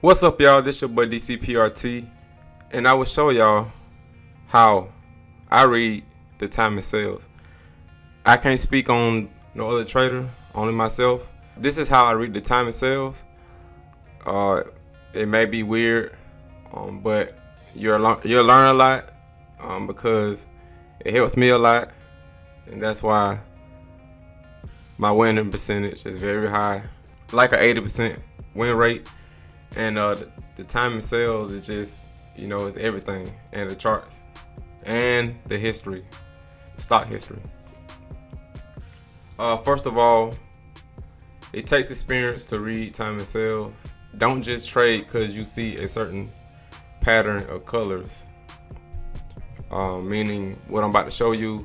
What's up, y'all? This your boy DCPRT, and I will show y'all how I read the timing sales. I can't speak on no other trader, only myself. This is how I read the timing sales. It may be weird, but you'll learn a lot because it helps me a lot, and that's why my winning percentage is very high, like an 80% win rate. And the timing sales is just, it's everything. And the charts and the history, stock history. First of all, it takes experience to read timing sales. Don't just trade because you see a certain pattern of colors. Meaning what I'm about to show you.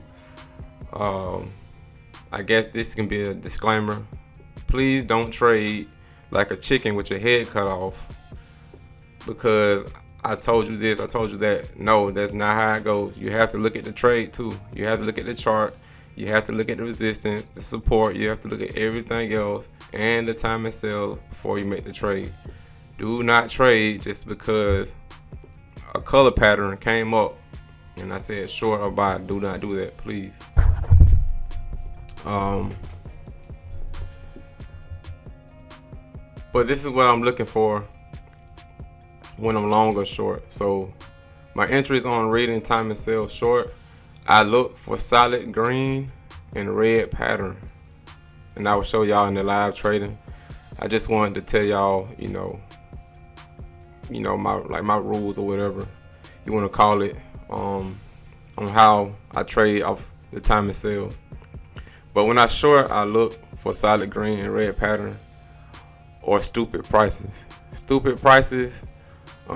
I guess this can be a disclaimer. Please don't trade like a chicken with your head cut off because I told you this, I told you that. No, that's not how it goes. You have to look at the trade too. You have to look at the chart. You have to look at the resistance, the support. You have to look at everything else and the timing sales before you make the trade. Do not trade just because a color pattern came up and I said short or buy. Do not do that, please. But this is what I'm looking for when I'm long or short. So my entries on reading timing sales short, I look for solid green and red pattern, and I will show y'all in the live trading. I just wanted to tell y'all, my rules or whatever you want to call it, on how I trade off the timing sales. But when I short, I look for solid green and red pattern or stupid prices. Stupid prices,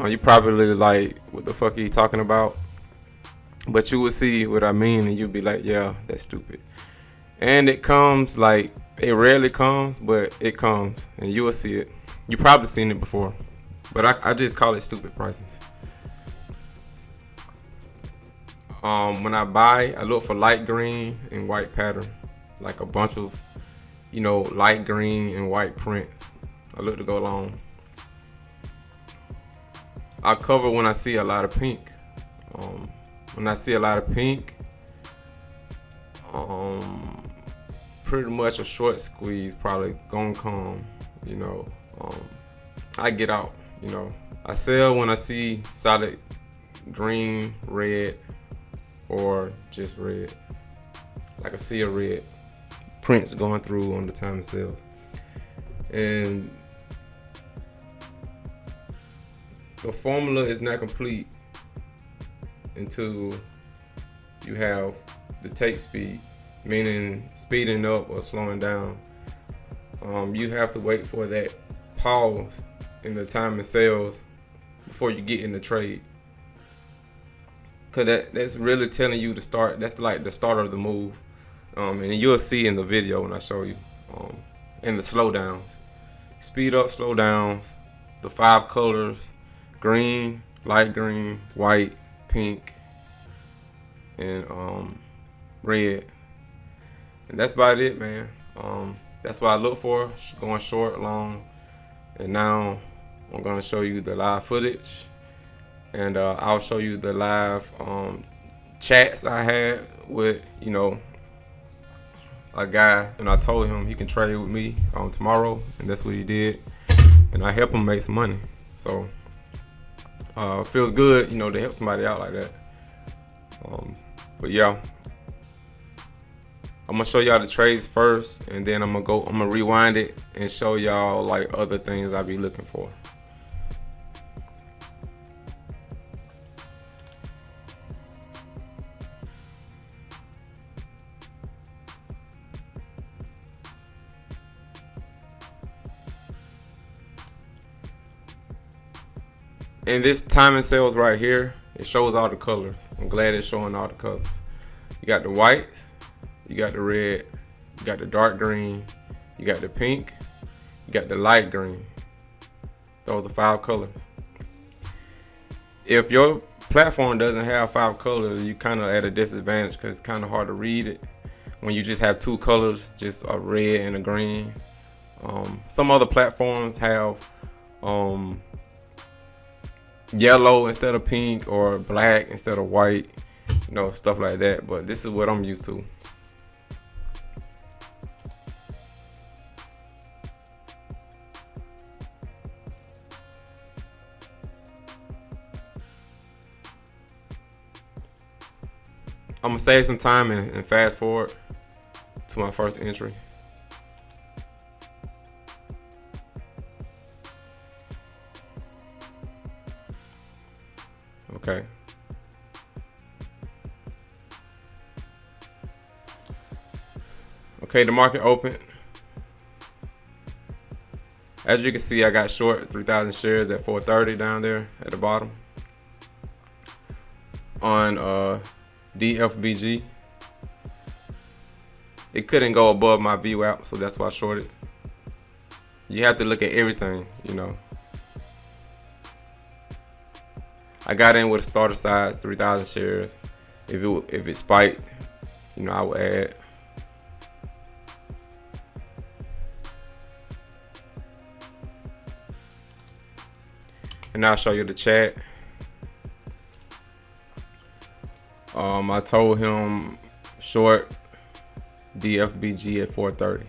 you probably like, what the fuck are you talking about? But you will see what I mean and you'll be like, yeah, that's stupid. And it comes, like, it rarely comes, but it comes and you will see it. You probably seen it before, but I just call it stupid prices. When I buy, I look for light green and white pattern, like a bunch of, light green and white prints. I look to go long. I cover when I see a lot of pink. When I see a lot of pink, pretty much a short squeeze probably gonna come. I get out. I sell when I see solid green, red, or just red, like a sea of red prints going through on the timing sales. And the formula is not complete until you have the take speed, meaning speeding up or slowing down. You have to wait for that pause in the timing sales before you get in the trade, because that's really telling you to start. That's like the start of the move, and you'll see in the video when I show you, in the slowdowns, speed up, slow downs, the 5 colors: green, light green, white, pink, and red. And that's about it, man. That's what I look for, going short, long. And now I'm gonna show you the live footage, and I'll show you the live chats I had with a guy, and I told him he can trade with me tomorrow, and that's what he did, and I helped him make some money. So feels good, to help somebody out like that. But yeah, I'm gonna show y'all the trades first, and then I'm gonna rewind it and show y'all like other things I be looking for. And this timing sales right here, it shows all the colors. I'm glad it's showing all the colors. You got the whites, you got the red, you got the dark green, you got the pink, you got the light green. Those are 5 colors. If your platform doesn't have 5 colors, you kind of at a disadvantage because it's kind of hard to read it when you just have 2 colors, just a red and a green. Some other platforms have yellow instead of pink or black instead of white, stuff like that. But this is what I'm used to. I'm gonna save some time and fast forward to my first entry. Okay. Okay, the market opened. As you can see, I got short 3,000 shares at 430 down there at the bottom on Dfbg. It couldn't go above my VWAP, so that's why I shorted. You have to look at everything, I got in with a starter size, 3,000 shares. If it spiked, I would add. And I'll show you the chat. I told him short Dfbg at 430.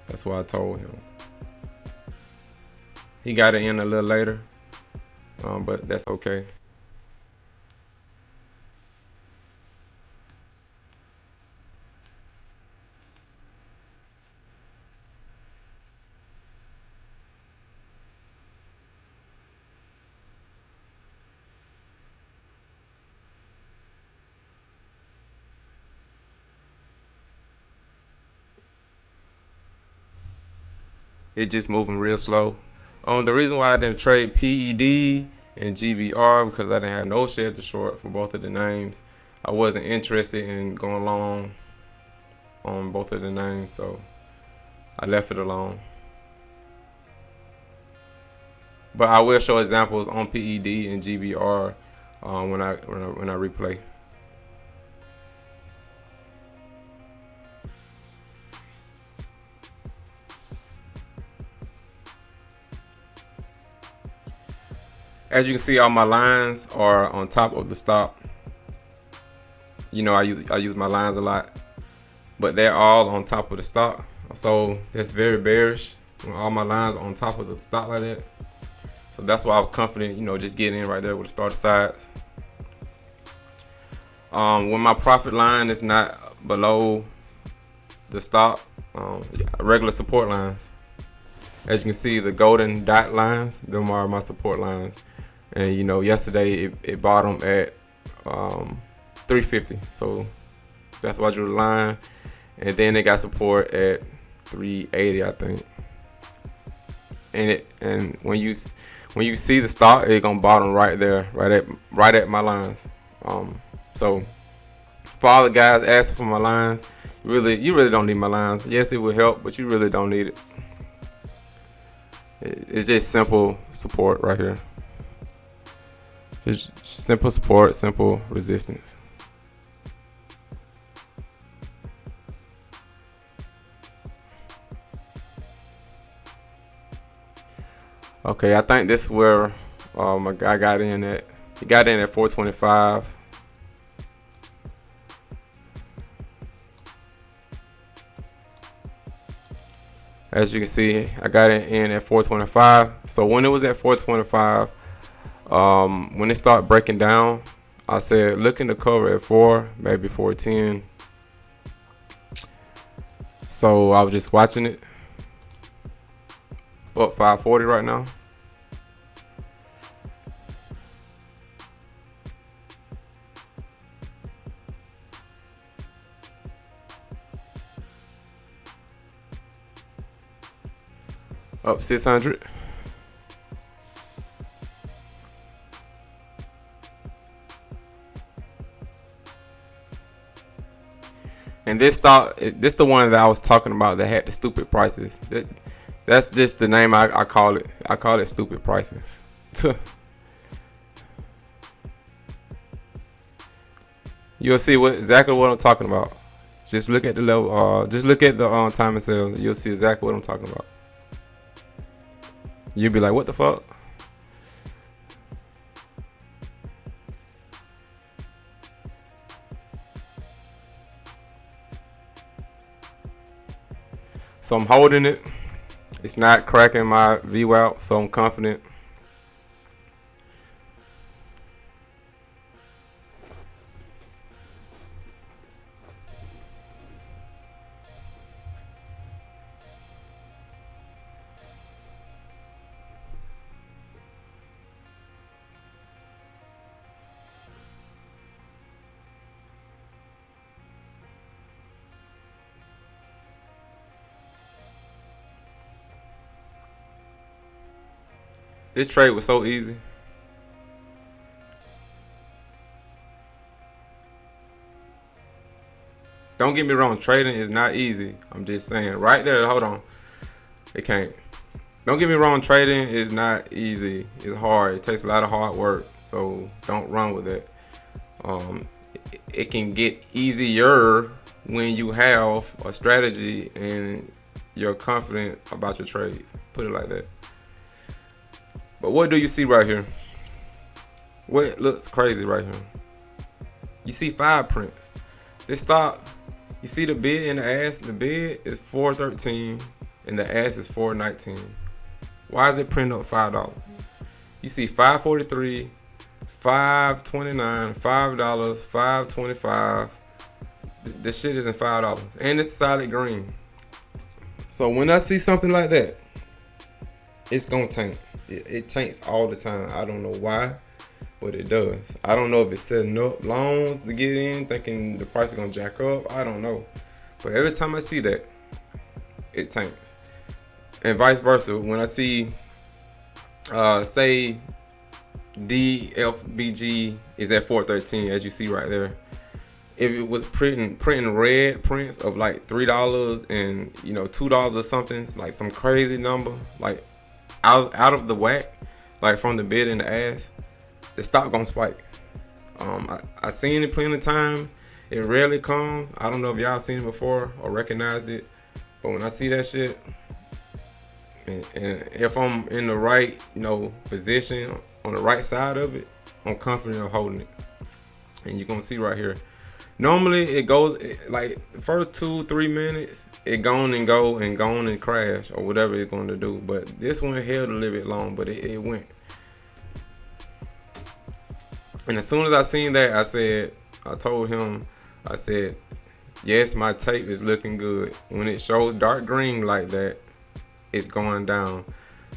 That's what I told him. He got it in a little later, but that's okay. It just moving real slow. The reason why I didn't trade PED and GBR because I didn't have no shares to short for both of the names. I wasn't interested in going long on both of the names, so I left it alone. But I will show examples on PED and GBR when I replay. As you can see, all my lines are on top of the stop. I use my lines a lot, but they're all on top of the stop. So that's very bearish when all my lines are on top of the stop like that. So that's why I'm confident, just getting in right there with the starter sides. When my profit line is not below the stop, regular support lines. As you can see, the golden dot lines, them are my support lines. And yesterday it bottomed at 350, so that's why I drew the line. And then it got support at 380, I think. And when you see the stock, it's gonna bottom right there, right at my lines. So for all the guys asking for my lines, you really don't need my lines. Yes, it will help, but you really don't need it. It's just simple support right here. Just simple support, simple resistance. Okay, I think this is where my guy got in at. He got in at 425. As you can see, I got it in at 425. So when it was at 425, when it started breaking down, I said looking to cover at 4, maybe 410. So I was just watching it. Up 540 right now. Up 600. And this the one that I was talking about that had the stupid prices. That's just the name I call it. I call it stupid prices. You'll see exactly what I'm talking about. Just look at the level. Just look at the time and sales. You'll see exactly what I'm talking about. You'll be like, what the fuck? So I'm holding it. It's not cracking my VWAP, so I'm confident. This trade was so easy. Don't get me wrong, trading is not easy. I'm just saying, right there, hold on. It can't. Don't get me wrong, trading is not easy. It's hard. It takes a lot of hard work. So don't run with it. It can get easier when you have a strategy and you're confident about your trades. Put it like that. But what do you see right here? What looks crazy right here? You see 5 prints. This stock, you see the bid and the ask. The bid is $4.13 and the ask is $4.19. Why is it printing up $5? You see $5.43, $5.29, $5, $5.25. This shit isn't $5, and it's solid green. So when I see something like that, it's gonna tank. It tanks all the time. I don't know why, but it does. I don't know if it's setting up long to get in, thinking the price is gonna jack up. I don't know, but every time I see that, it tanks. And vice versa. When I see, say, Dfbg is at 413, as you see right there. If it was printing red prints of like $3 and $2 or something, like some crazy number, like out of the whack, like from the bid and the ask, the stock gonna spike. I seen it plenty of times. It rarely comes. I don't know if y'all seen it before or recognized it, but when I see that shit, and if I'm in the right position on the right side of it, I'm confident of holding it. And you're gonna see right here. Normally it goes like the first 2-3 minutes, it gone and crash or whatever it's going to do. But this one held a little bit long, but it went. And as soon as I seen that, I told him, yes, my tape is looking good. When it shows dark green like that, it's going down.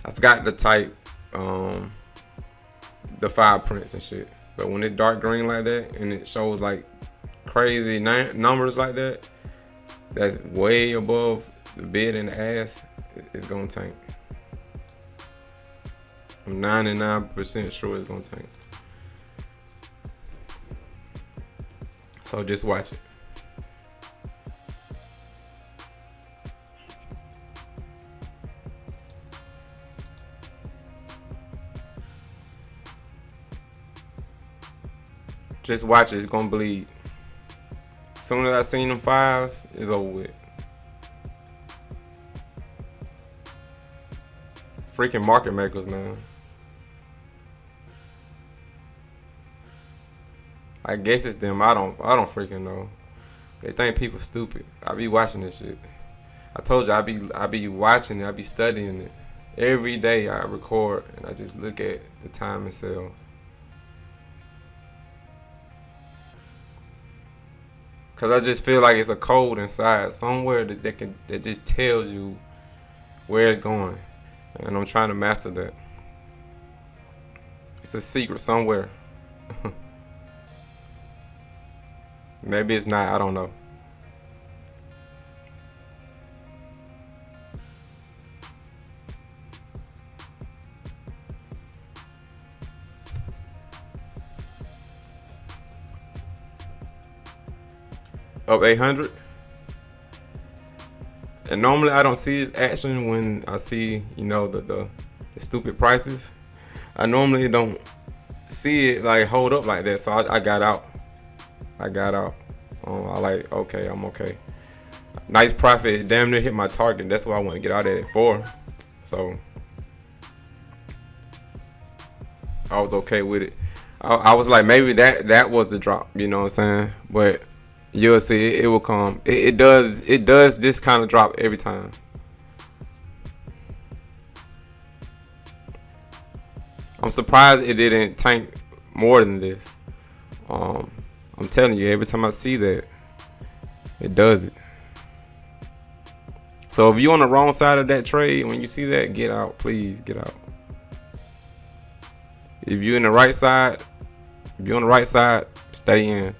I forgot to type the 5 prints and shit. But when it's dark green like that and it shows like crazy numbers like that, that's way above the bid and the ask, it's gonna tank. I'm 99% sure it's gonna tank. So just watch it. Just watch it. It's gonna bleed. As soon as I seen them 5s, it's over with. Freaking market makers, man. I guess it's them. I don't freaking know. They think people stupid. I be watching this shit. I told you I be watching it. I be studying it. Every day I record and I just look at the time and sales. Cause I just feel like it's a code inside somewhere that just tells you where it's going, and I'm trying to master that. It's a secret somewhere. Maybe it's not. I don't know. Up 800. And normally I don't see this action when I see, the stupid prices. I normally don't see it like hold up like that. So I got out. I like, okay, I'm okay. Nice profit. Damn near hit my target. That's what I want to get out at it for. So I was okay with it. I was like, maybe that was the drop. You know what I'm saying? But you'll see it will come. It does this kind of drop every time. I'm surprised it didn't tank more than this. I'm telling you, every time I see that, it does it. So if you're on the wrong side of that trade, when you see that, get out. Please get out. If you're on the right side, stay in.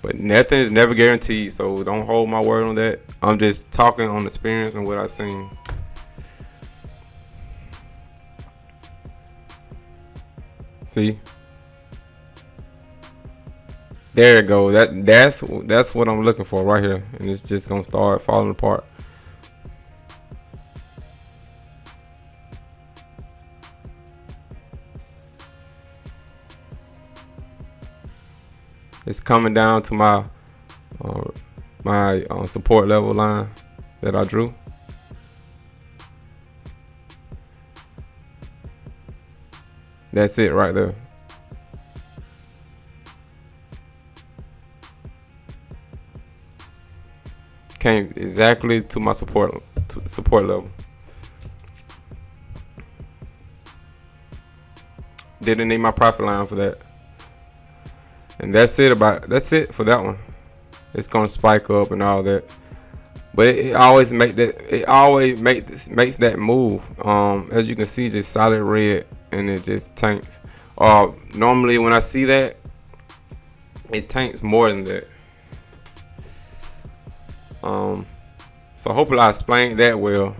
But nothing is never guaranteed, so don't hold my word on that. I'm just talking on experience and what I've seen. See? There it goes. That's what I'm looking for right here. And it's just gonna start falling apart. It's coming down to my support level line that I drew. That's it right there. Came exactly to my support level. Didn't need my profit line for that. And that's it for that one. It's gonna spike up and all that, but it always makes that move. As you can see, just solid red, and it just tanks. Normally when I see that, it tanks more than that. So hopefully I explained that well.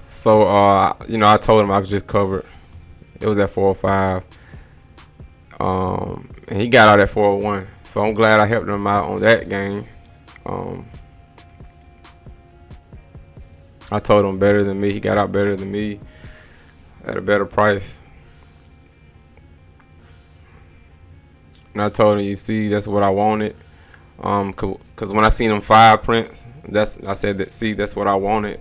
So I told him I was just covered. It was at 405. And he got out at 401. So I'm glad I helped him out on that game. I told him better than me. He got out better than me at a better price. And I told him, you see, that's what I wanted. Cause when I seen them 5 prints, I said that's what I wanted.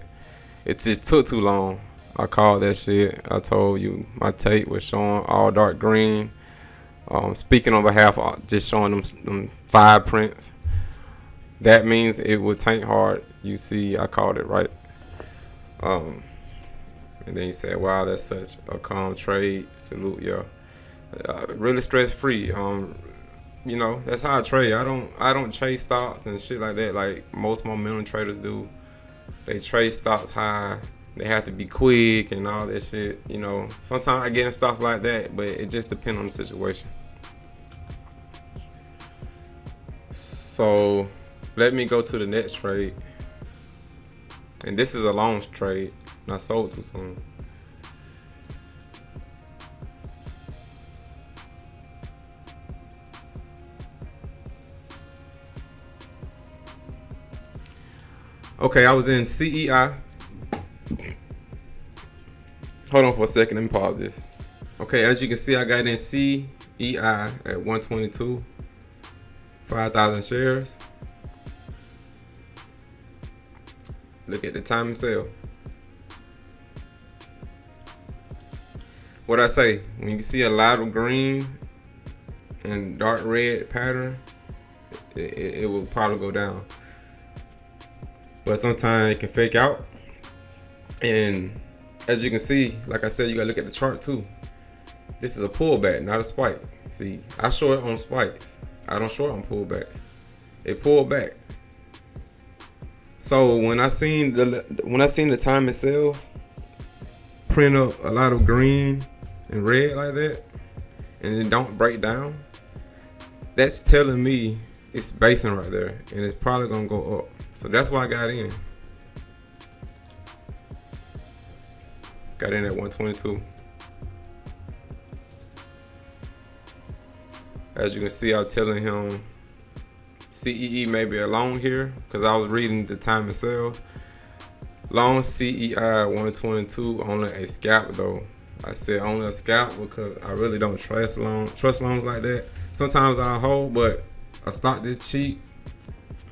It just took too long. I called that shit. I told you my tape was showing all dark green. Speaking on behalf of just showing them 5 prints, that means it would tank hard. You see, I called it right. And then he said, "Wow, that's such a calm trade. Salute, y'all. Really stress free. That's how I trade. I don't chase stocks and shit like that like most momentum traders do. They trade stocks high. They have to be quick and all that shit. Sometimes I get in stocks like that, but it just depends on the situation. So let me go to the next trade. And this is a long trade, not sold too soon. Okay, I was in CEI. Hold on for a second, let me pause this. Okay, as you can see, I got in CEI at 122, 5,000 shares. Look at the time and sales. What I say, when you see a lot of green and dark red pattern, it will probably go down. But sometimes it can fake out. And as you can see, like I said, you gotta look at the chart too. This is a pullback, not a spike. See, I show it on spikes. I don't show it on pullbacks. It pulled back. So when I seen the time and sales print up a lot of green and red like that, and it don't break down, that's telling me it's basing right there, and it's probably gonna go up. So that's why I got in. Got in at 122. As you can see, I was telling him CEE may be a long here because I was reading the time and sales. Long CEI 122, only a scalp though. I said only a scalp because I really don't trust loans like that. Sometimes I hold, but a stock this cheap,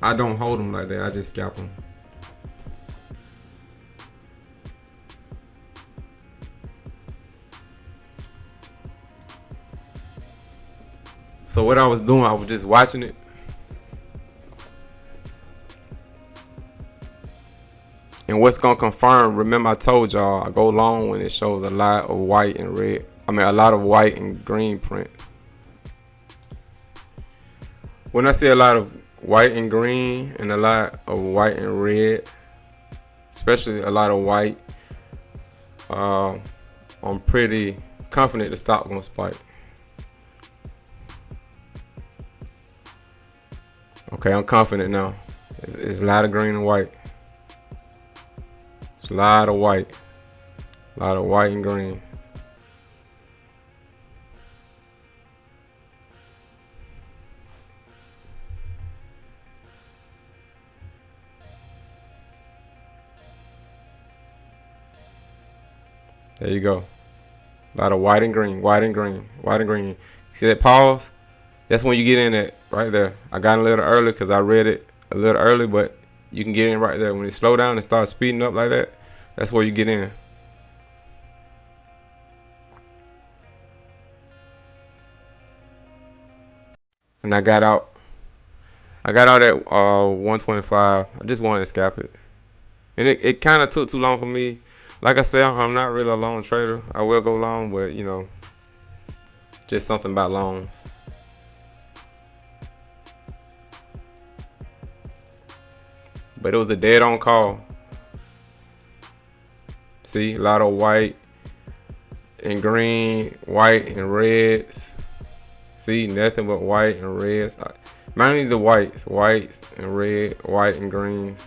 I don't hold them like that. I just scalp them. So what I was doing, I was just watching it. And And what's gonna confirm? Remember, I told y'all I go long when it shows a lot of white and red. I mean, a lot of white and green prints. When I see a lot of white and green and a lot of white and red, especially a lot of white, I'm pretty confident the stock gonna spike. Okay, I'm confident now. It's a lot of green and white. It's a lot of white. A lot of white and green. There you go. A lot of white and green, white and green, white and green. See that pause? That's when you get in it right there. I got in a little early because I read it a little early, but you can get in right there. When it slow down and start speeding up like that, that's where you get in. And I got out. I got out at 125. I just wanted to scalp it. And it kind of took too long for me. Like I said, I'm not really a long trader. I will go long, but you know, just something about longs. But it was a dead on call. See, a lot of white and green, white and reds. See, nothing but white and reds. Mainly the whites and red, white and greens.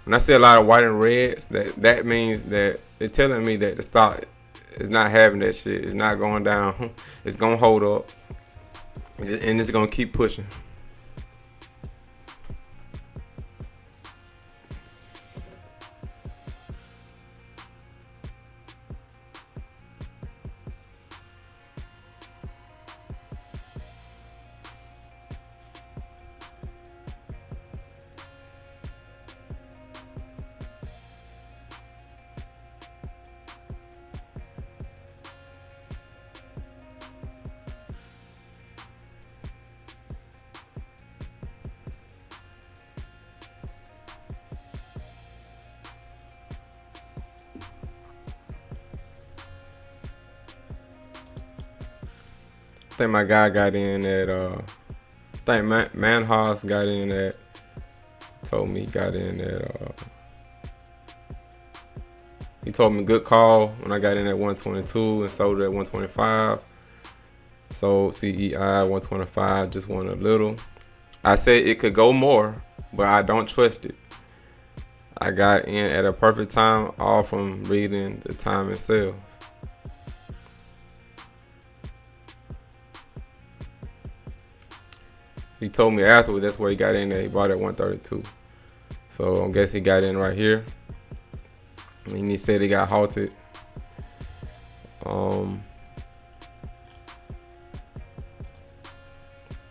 When I say a lot of white and reds, that means that they're telling me that the stock is not having that shit. It's not going down. It's gonna hold up, and it's gonna keep pushing. I think my guy got in at I think Manhaus got in at, told me he got in at he told me good call when I got in at 122 and sold it at 125. Sold CEI 125, just won a little. I said it could go more, but I don't trust it. I got in at a perfect time, all from reading the time and sales. He told me afterwards that's where he got in there. He bought at 132. So I guess he got in right here. And he said he got halted.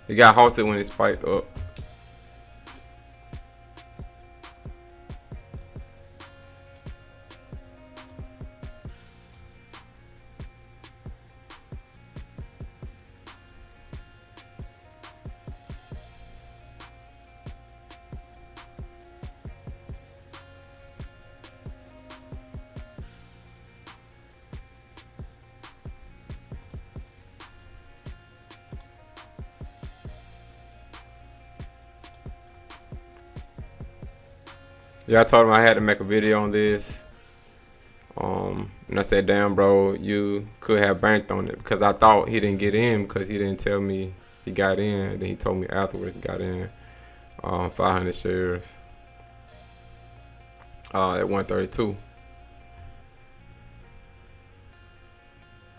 He got halted when it spiked up. Yeah, I told him I had to make a video on this. And I said, damn, bro, you could have banked on it, because I thought he didn't get in because he didn't tell me he got in. Then he told me afterwards he got in 500 shares at 132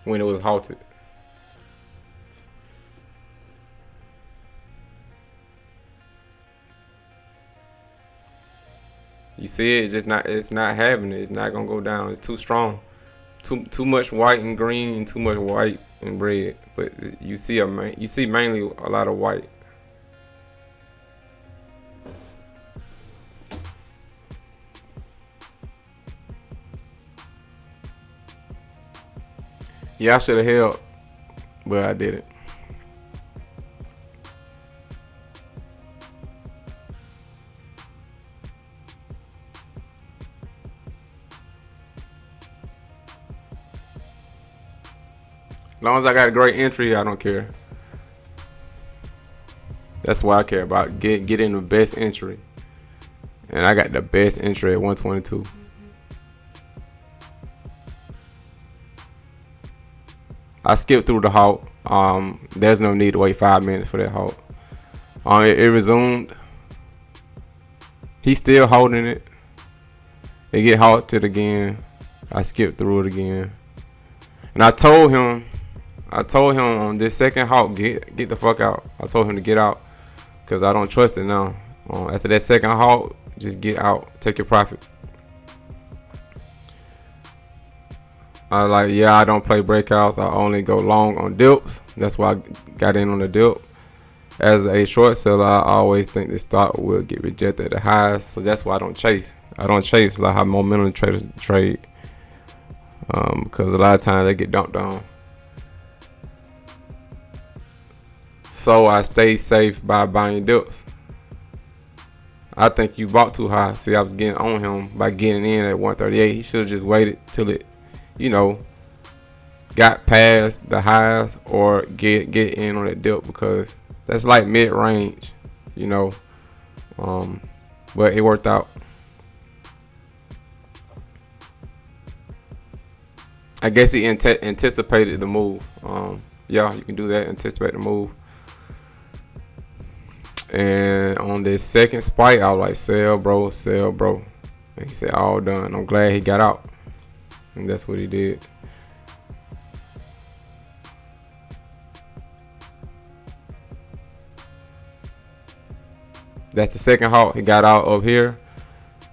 when it was halted. You see it, it's not having it. It's not gonna go down. It's too strong. Too much white and green and too much white and red. But you see mainly a lot of white. Yeah, I should have held, but I didn't. As long as I got a great entry, I don't care. That's what I care about. Getting the best entry. And I got the best entry at 122. I skipped through the halt. There's no need to wait 5 minutes for that halt. It resumed. He's still holding it. It get halted again. I skipped through it again. And I told him on this second halt, get the fuck out. I told him to get out because I don't trust it now. After that second halt, just get out. Take your profit. I don't play breakouts. I only go long on dips. That's why I got in on the dip. As a short seller, I always think this stock will get rejected at the highs. So that's why I don't chase. I don't chase like how momentum traders trade. Because a lot of times they get dumped on. So I stay safe by buying dips. I think you bought too high. See, I was getting on him by getting in at 138. He should have just waited till it, got past the highs or get in on that dip because that's like mid-range, but it worked out. I guess he anticipated the move. You can do that, anticipate the move. And on this second spike, I was like, sell, bro, sell, bro. And he said, all done. I'm glad he got out. And that's what he did. That's the second halt. He got out of here.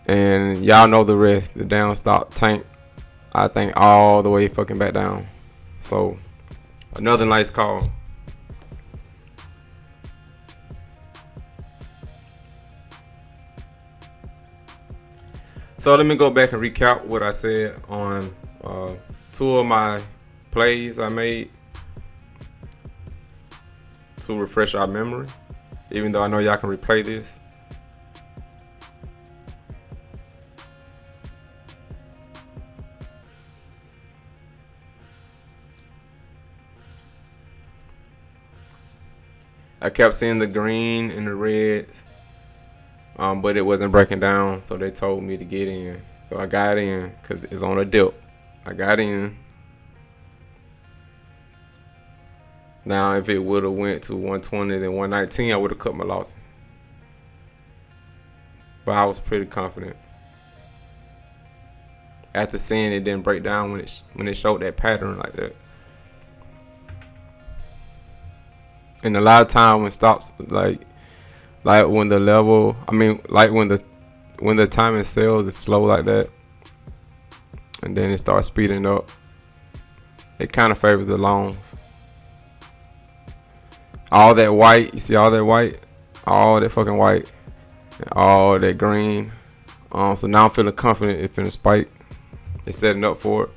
And y'all know the rest. The down stop tank, I think, all the way fucking back down. So, another nice call. So let me go back and recap what I said on 2 of my plays I made to refresh our memory, even though I know y'all can replay this. I kept seeing the green and the reds. But it wasn't breaking down, so they told me to get in. So I got in because it's on a dip. I got in. Now, if it would have went to 120 then 119, I would have cut my loss. But I was pretty confident. After seeing it didn't break down when it showed that pattern like that. And a lot of time when stops like when the level, when the timing sells is slow like that, and then it starts speeding up, it kind of favors the longs. All that white, you see all that white, all that fucking white, and all that green. So now I'm feeling confident it's finna spike. It's setting up for it.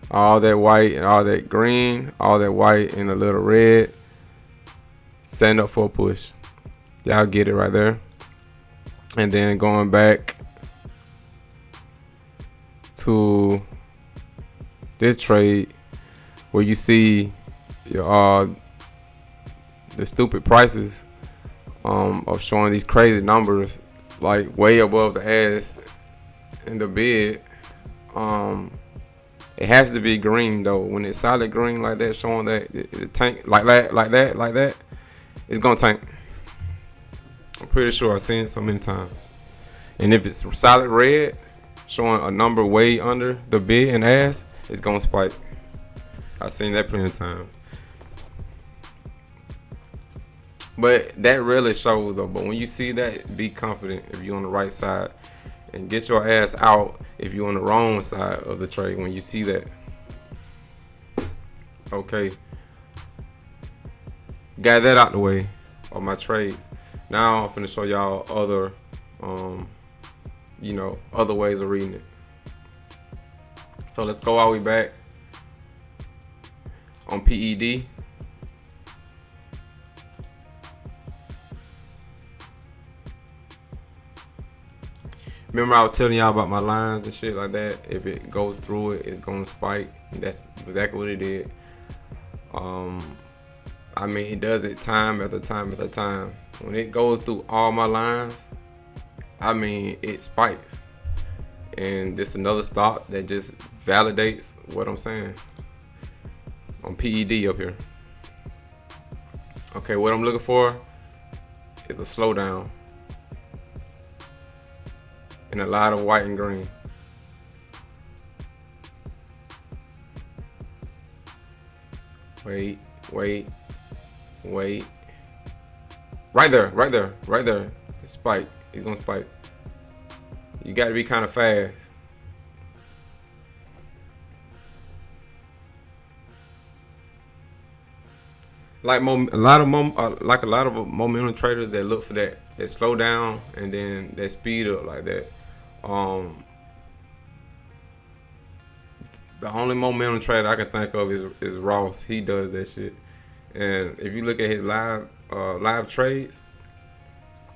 All that white and all that green, all that white and a little red, setting up for a push. Y'all get it right there. And then going back to this trade where you see the stupid prices of showing these crazy numbers like way above the ass in the bid. It has to be green though. When it's solid green like that, showing that the tank like that, it's gonna tank. I'm pretty sure I've seen it so many times. And if it's solid red, showing a number way under the bid and ass, it's gonna spike. I've seen that plenty of times. But that really shows though. But when you see that, be confident if you're on the right side. And get your ass out if you're on the wrong side of the trade when you see that. Okay. Got that out the way of my trades. Now I'm finna show y'all other, other ways of reading it. So let's go all the way back on PED. Remember I was telling y'all about my lines and shit like that. If it goes through it, it's gonna spike. That's exactly what it did. I mean, it does it time after time after time. When it goes through all my lines, I mean, it spikes. And this is another stock that just validates what I'm saying on PED up here. Okay, what I'm looking for is a slowdown and a lot of white and green. Wait. Right there. Spike. He's gonna spike. You gotta be kind of fast. Like a lot of momentum traders that look for that slow down and then that speed up like that. The only momentum trader I can think of is Ross. He does that shit. And if you look at his live trades,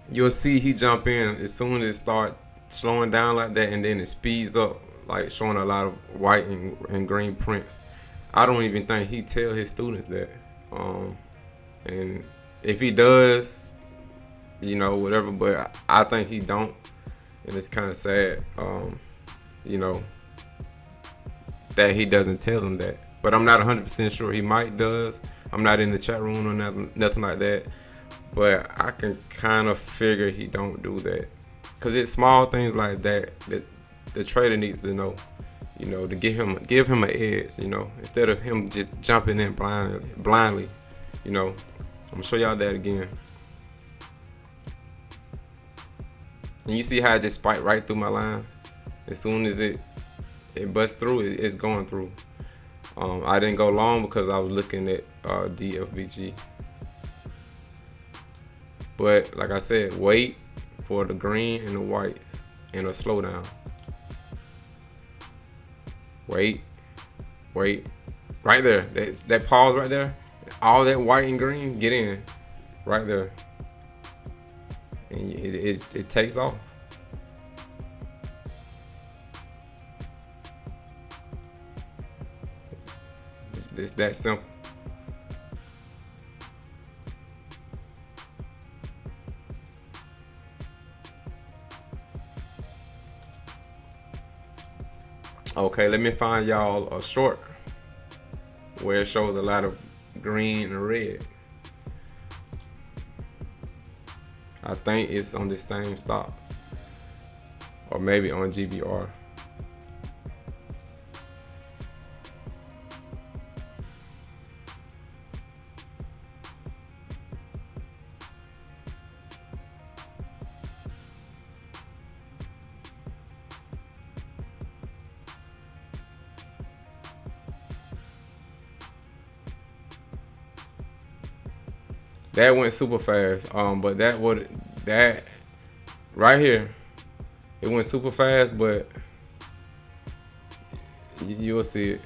you'll see he jump in as soon as it start slowing down like that, and then it speeds up, like showing a lot of white and green prints. I don't even think he tell his students that. And if he does, you know, whatever, but I think he don't, and it's kind of sad, you know, that he doesn't tell them that. But I'm not 100% sure. He might does. I'm not in the chat room or nothing like that, but I can kind of figure he don't do that, cause it's small things like that that the trader needs to know, you know, to give him an edge, you know, instead of him just jumping in blindly, you know. I'm gonna show y'all that again, and you see how it just spiked right through my lines. As soon as it busts through, it's going through. I didn't go long because I was looking at Dfbg. But like I said, wait for the green and the whites and a slowdown. Wait. Right there. That pause right there. All that white and green, get in. Right there. And it takes off. It's that simple. Okay, let me find y'all a short where it shows a lot of green and red. I think it's on the same stock, or maybe on GBR. That went super fast. But that right here, it went super fast, but you'll see it.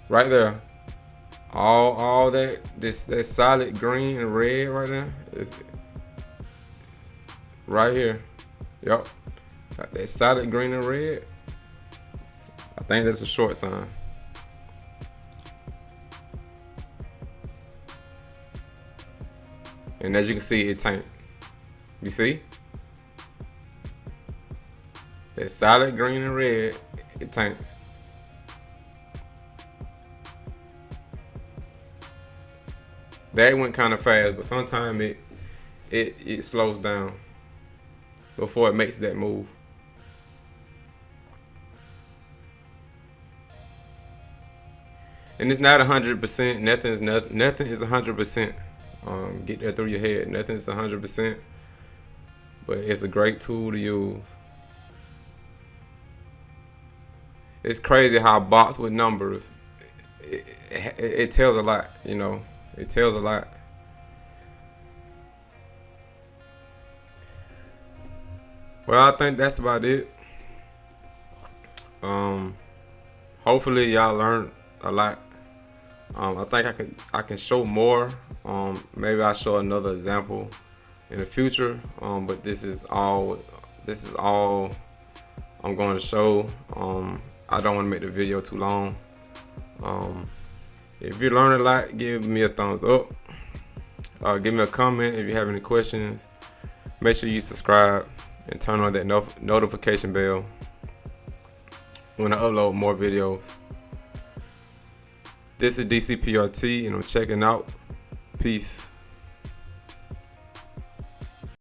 Right there. All that solid green and red right there. Right here. Yup. That solid green and red. I think that's a short sign. And as you can see, it tanked. You see? That solid green and red, it tanked. That went kind of fast, but sometimes it slows down before it makes that move. And it's not 100%. Nothing is 100%. Get that through your head. Nothing is 100%, but it's a great tool to use. It's crazy how box with numbers, it tells a lot. You know, it tells a lot. Well, I think that's about it. Hopefully y'all learned a lot. I think I can show more. Maybe I'll show another example in the future. But this is all I'm going to show. I don't want to make the video too long. If you learn a lot, give me a thumbs up. Give me a comment if you have any questions. Make sure you subscribe and turn on that notification bell when I upload more videos. This is DCPRT, and I'm checking out. Peace.